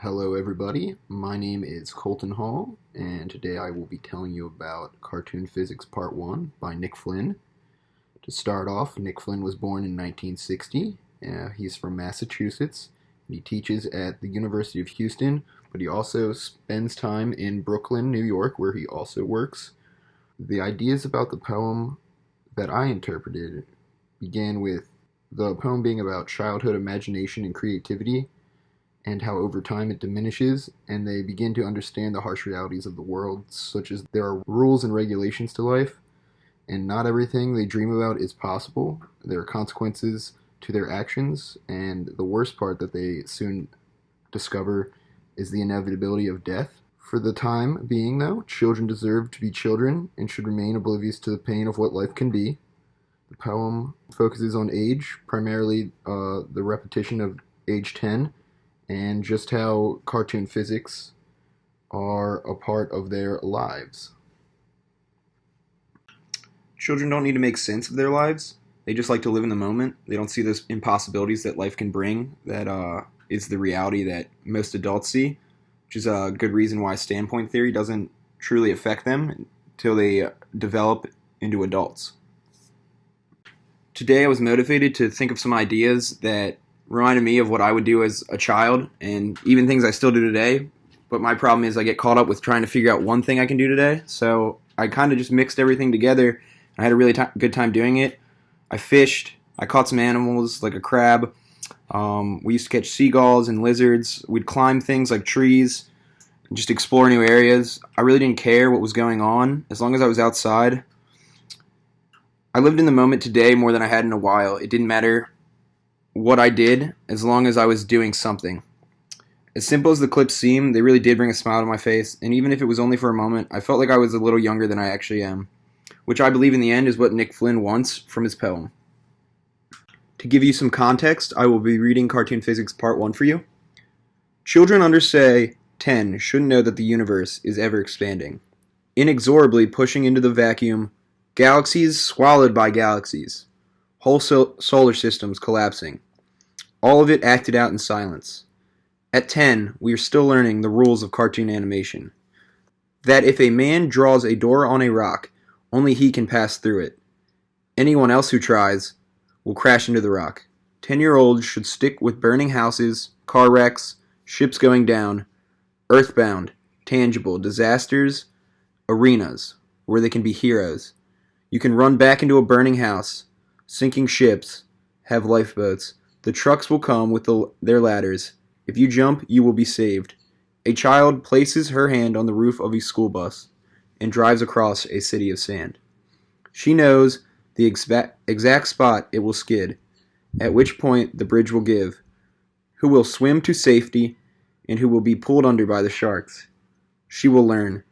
Hello, everybody. My name is Colton Hall, and today I will be telling you about Cartoon Physics Part 1 by Nick Flynn. To start off, Nick Flynn was born in 1960. He's from Massachusetts, and he teaches at the University of Houston, but he also spends time in Brooklyn, New York, where he also works. The ideas about the poem that I interpreted began with the poem being about childhood imagination and creativity, and how over time it diminishes, and they begin to understand the harsh realities of the world, such as there are rules and regulations to life, and not everything they dream about is possible. There are consequences to their actions, and the worst part that they soon discover is the inevitability of death. For the time being, though, children deserve to be children and should remain oblivious to the pain of what life can be. The poem focuses on age, primarily the repetition of age 10, and just how cartoon physics are a part of their lives. Children don't need to make sense of their lives. They just like to live in the moment. They don't see those impossibilities that life can bring. That is the reality that most adults see, which is a good reason why standpoint theory doesn't truly affect them until they develop into adults. Today I was motivated to think of some ideas that reminded me of what I would do as a child, and even things I still do today. But my problem is I get caught up with trying to figure out one thing I can do today, so I kind of just mixed everything together. I had a really good time doing it. I fished, I caught some animals like a crab, we used to catch seagulls and lizards, we'd climb things like trees, and just explore new areas. I really didn't care what was going on, as long as I was outside. I lived in the moment today more than I had in a while. It didn't matter what I did, as long as I was doing something. As simple as the clips seem, they really did bring a smile to my face, and even if it was only for a moment, I felt like I was a little younger than I actually am, which I believe in the end is what Nick Flynn wants from his poem. To give you some context, I will be reading Cartoon Physics Part 1 for you. Children under, say, 10 shouldn't know that the universe is ever expanding, inexorably pushing into the vacuum, galaxies swallowed by galaxies, whole solar systems collapsing. All of it acted out in silence. At 10, we are still learning the rules of cartoon animation. That if a man draws a door on a rock, only he can pass through it. Anyone else who tries will crash into the rock. 10-year-olds should stick with burning houses, car wrecks, ships going down, earthbound, tangible, disasters, arenas, where they can be heroes. You can run back into a burning house, sinking ships, have lifeboats. The trucks will come with their ladders. If you jump, you will be saved. A child places her hand on the roof of a school bus and drives across a city of sand. She knows the exact spot it will skid, at which point the bridge will give, who will swim to safety, and who will be pulled under by the sharks. She will learn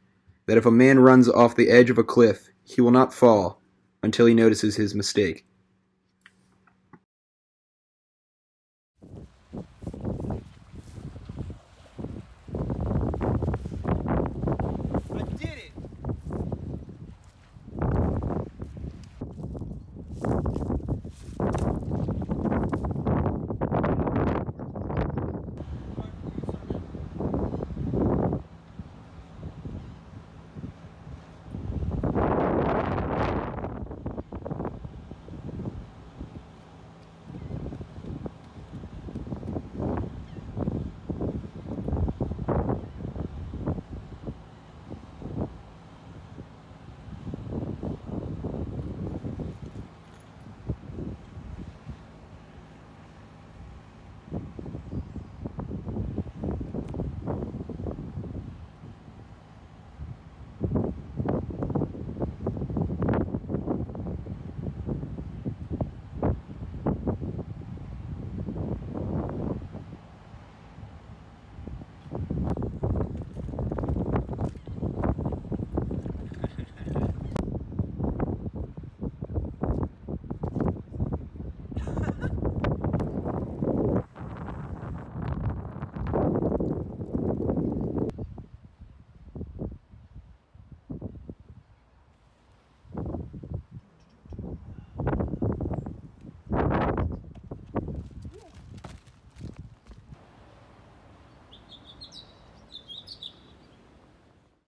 that if a man runs off the edge of a cliff, he will not fall until he notices his mistake.